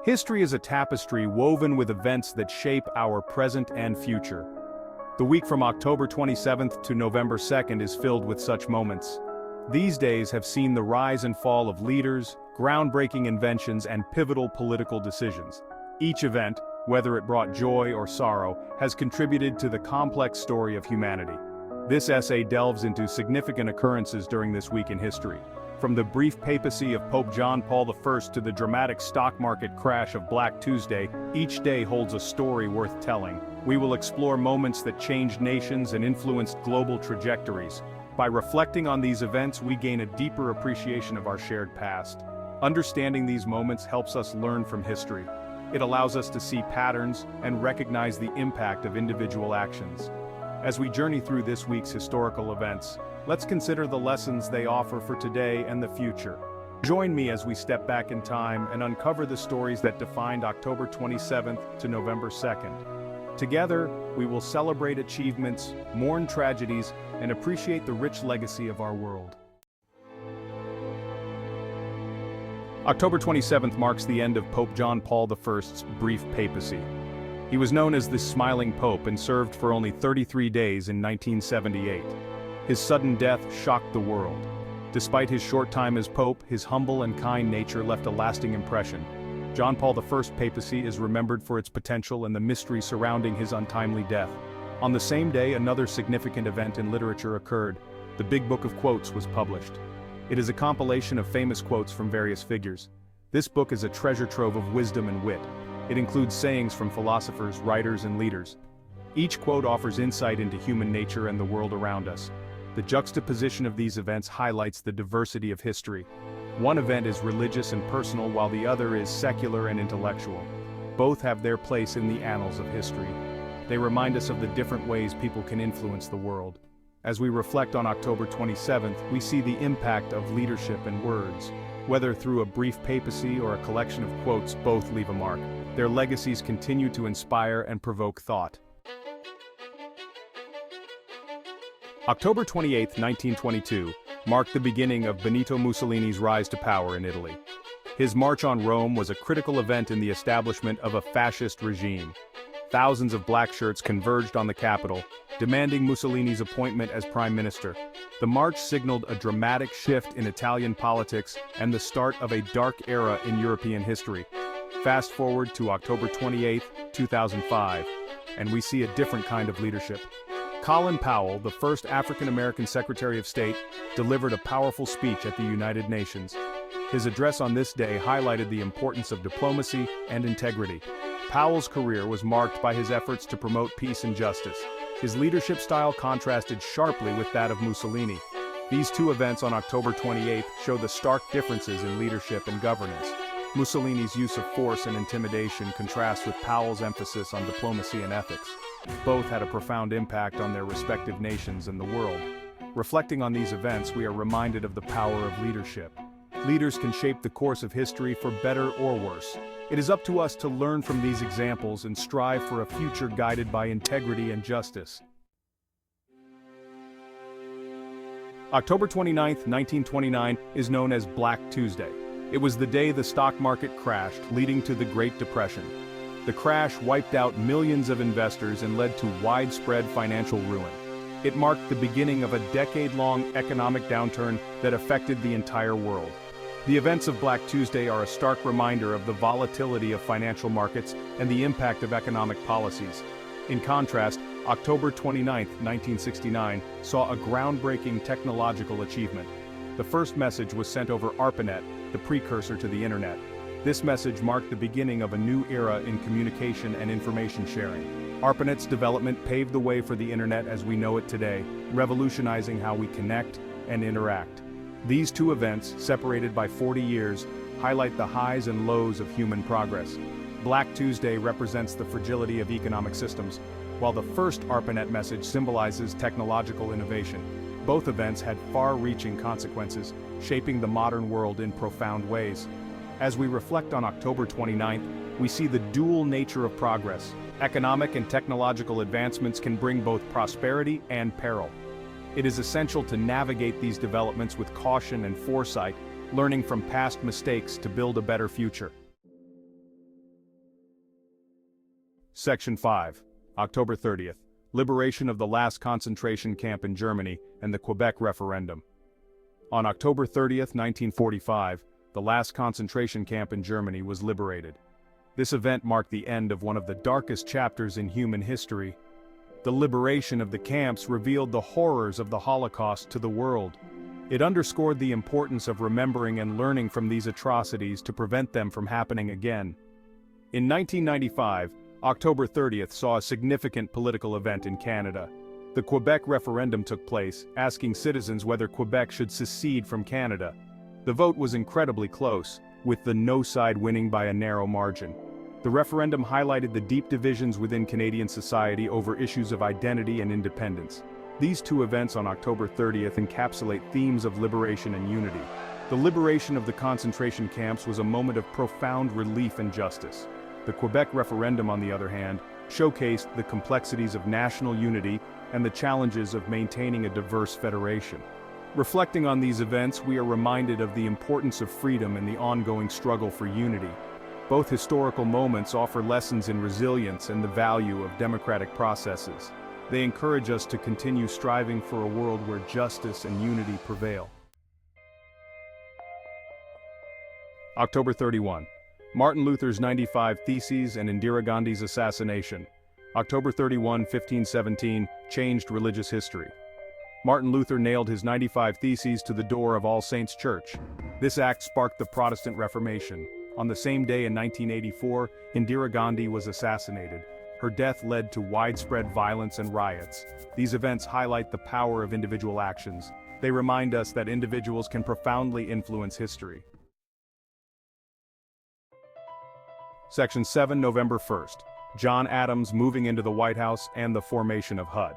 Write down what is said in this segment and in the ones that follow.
History is a tapestry woven with events that shape our present and future. The week from October 27th to November 2nd is filled with such moments. These days have seen the rise and fall of leaders, groundbreaking inventions, and pivotal political decisions. Each event, whether it brought joy or sorrow, has contributed to the complex story of humanity. This essay delves into significant occurrences during this week in history. From the brief papacy of Pope John Paul I to the dramatic stock market crash of Black Tuesday, each day holds a story worth telling. We will explore moments that changed nations and influenced global trajectories. By reflecting on these events, we gain a deeper appreciation of our shared past. Understanding these moments helps us learn from history. It allows us to see patterns and recognize the impact of individual actions. As we journey through this week's historical events, let's consider the lessons they offer for today and the future. Join me as we step back in time and uncover the stories that defined October 27th to November 2nd. Together, we will celebrate achievements, mourn tragedies, and appreciate the rich legacy of our world. October 27th marks the end of Pope John Paul I's brief papacy. He was known as the Smiling Pope and served for only 33 days in 1978. His sudden death shocked the world. Despite his short time as Pope, his humble and kind nature left a lasting impression. John Paul I's papacy is remembered for its potential and the mystery surrounding his untimely death. On the same day, another significant event in literature occurred. The Big Book of Quotes was published. It is a compilation of famous quotes from various figures. This book is a treasure trove of wisdom and wit. It includes sayings from philosophers, writers, and leaders. Each quote offers insight into human nature and the world around us. The juxtaposition of these events highlights the diversity of history. One event is religious and personal while the other is secular and intellectual. Both have their place in the annals of history. They remind us of the different ways people can influence the world. As we reflect on October 27th, we see the impact of leadership and words. Whether through a brief papacy or a collection of quotes, both leave a mark. Their legacies continue to inspire and provoke thought. October 28, 1922, marked the beginning of Benito Mussolini's rise to power in Italy. His march on Rome was a critical event in the establishment of a fascist regime. Thousands of black shirts converged on the capital, demanding Mussolini's appointment as prime minister. The march signaled a dramatic shift in Italian politics and the start of a dark era in European history. Fast forward to October 28, 2005, and we see a different kind of leadership. Colin Powell, the first African-American Secretary of State, delivered a powerful speech at the United Nations. His address on this day highlighted the importance of diplomacy and integrity. Powell's career was marked by his efforts to promote peace and justice. His leadership style contrasted sharply with that of Mussolini. These two events on October 28th show the stark differences in leadership and governance. Mussolini's use of force and intimidation contrasts with Powell's emphasis on diplomacy and ethics. Both had a profound impact on their respective nations and the world. Reflecting on these events, we are reminded of the power of leadership. Leaders can shape the course of history for better or worse. It is up to us to learn from these examples and strive for a future guided by integrity and justice. October 29, 1929, is known as Black Tuesday. It was the day the stock market crashed, leading to the Great Depression. The crash wiped out millions of investors and led to widespread financial ruin. It marked the beginning of a decade-long economic downturn that affected the entire world. The events of Black Tuesday are a stark reminder of the volatility of financial markets and the impact of economic policies. In contrast, October 29, 1969, saw a groundbreaking technological achievement. The first message was sent over ARPANET, the precursor to the Internet. This message marked the beginning of a new era in communication and information sharing. ARPANET's development paved the way for the Internet as we know it today, revolutionizing how we connect and interact. These two events, separated by 40 years, highlight the highs and lows of human progress. Black Tuesday represents the fragility of economic systems, while the first ARPANET message symbolizes technological innovation. Both events had far-reaching consequences, shaping the modern world in profound ways. As we reflect on October 29th, we see the dual nature of progress. Economic and technological advancements can bring both prosperity and peril. It is essential to navigate these developments with caution and foresight, learning from past mistakes to build a better future. Section 5. October 30th. Liberation of the last concentration camp in Germany and the Quebec referendum. On October 30th, 1945, the last concentration camp in Germany was liberated. This event marked the end of one of the darkest chapters in human history. The liberation of the camps revealed the horrors of the Holocaust to the world. It underscored the importance of remembering and learning from these atrocities to prevent them from happening again. In 1995, October 30th saw a significant political event in Canada. The Quebec referendum took place, asking citizens whether Quebec should secede from Canada. The vote was incredibly close, with the no side winning by a narrow margin. The referendum highlighted the deep divisions within Canadian society over issues of identity and independence. These two events on October 30th encapsulate themes of liberation and unity. The liberation of the concentration camps was a moment of profound relief and justice. The Quebec referendum, on the other hand, showcased the complexities of national unity and the challenges of maintaining a diverse federation. Reflecting on these events, we are reminded of the importance of freedom and the ongoing struggle for unity. Both historical moments offer lessons in resilience and the value of democratic processes. They encourage us to continue striving for a world where justice and unity prevail. October 31. Martin Luther's 95 Theses and Indira Gandhi's assassination. October 31, 1517, changed religious history. Martin Luther nailed his 95 Theses to the door of All Saints' Church. This act sparked the Protestant Reformation. On the same day in 1984, Indira Gandhi was assassinated. Her death led to widespread violence and riots. These events highlight the power of individual actions. They remind us that individuals can profoundly influence history. Section 7, November 1st. John Adams moving into the White House and the formation of HUD.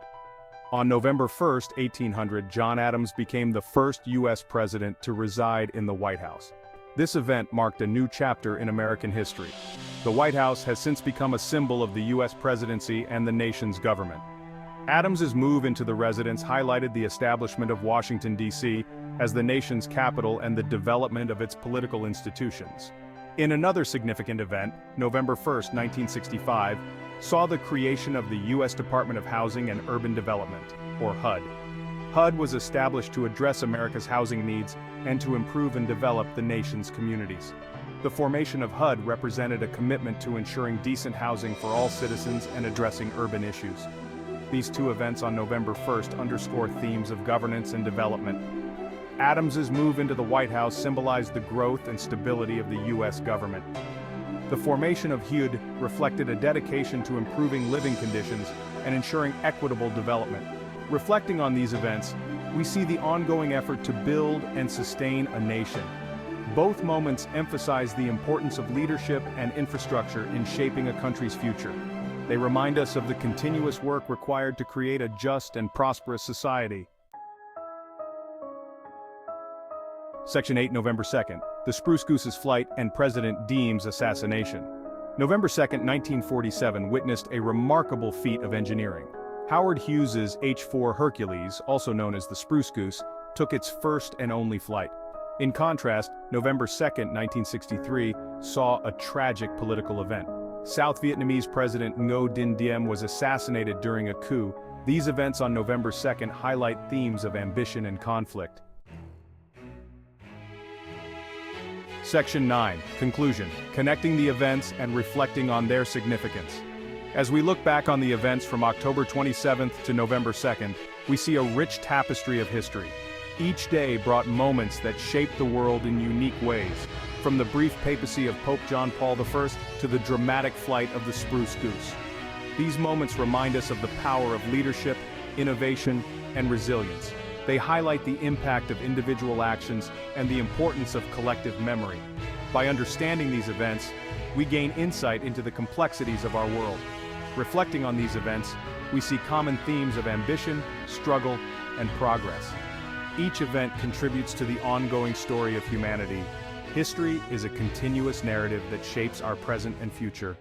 On November 1, 1800, John Adams became the first U.S. president to reside in the White House. This event marked a new chapter in American history. The White House has since become a symbol of the U.S. presidency and the nation's government. Adams's move into the residence highlighted the establishment of Washington, D.C. as the nation's capital and the development of its political institutions. In another significant event, November 1, 1965, saw the creation of the U.S. Department of Housing and Urban Development, or HUD. HUD was established to address America's housing needs and to improve and develop the nation's communities. The formation of HUD represented a commitment to ensuring decent housing for all citizens and addressing urban issues. These two events on November 1st underscore themes of governance and development. Adams's move into the White House symbolized the growth and stability of the U.S. government. The formation of HUD reflected a dedication to improving living conditions and ensuring equitable development. Reflecting on these events, we see the ongoing effort to build and sustain a nation. Both moments emphasize the importance of leadership and infrastructure in shaping a country's future. They remind us of the continuous work required to create a just and prosperous society. Section 8, November 2nd. The Spruce Goose's flight and President Deem's assassination. November 2, 1947 witnessed a remarkable feat of engineering. Howard Hughes's H-4 Hercules, also known as the Spruce Goose, took its first and only flight. In contrast, November 2, 1963 saw a tragic political event. South Vietnamese President Ngo Dinh Diem was assassinated during a coup. These events on November 2nd highlight themes of ambition and conflict. Section 9, Conclusion, connecting the events and reflecting on their significance. As we look back on the events from October 27th to November 2nd, we see a rich tapestry of history. Each day brought moments that shaped the world in unique ways, from the brief papacy of Pope John Paul I to the dramatic flight of the Spruce Goose. These moments remind us of the power of leadership, innovation, and resilience. They highlight the impact of individual actions and the importance of collective memory. By understanding these events, we gain insight into the complexities of our world. Reflecting on these events, we see common themes of ambition, struggle, and progress. Each event contributes to the ongoing story of humanity. History is a continuous narrative that shapes our present and future.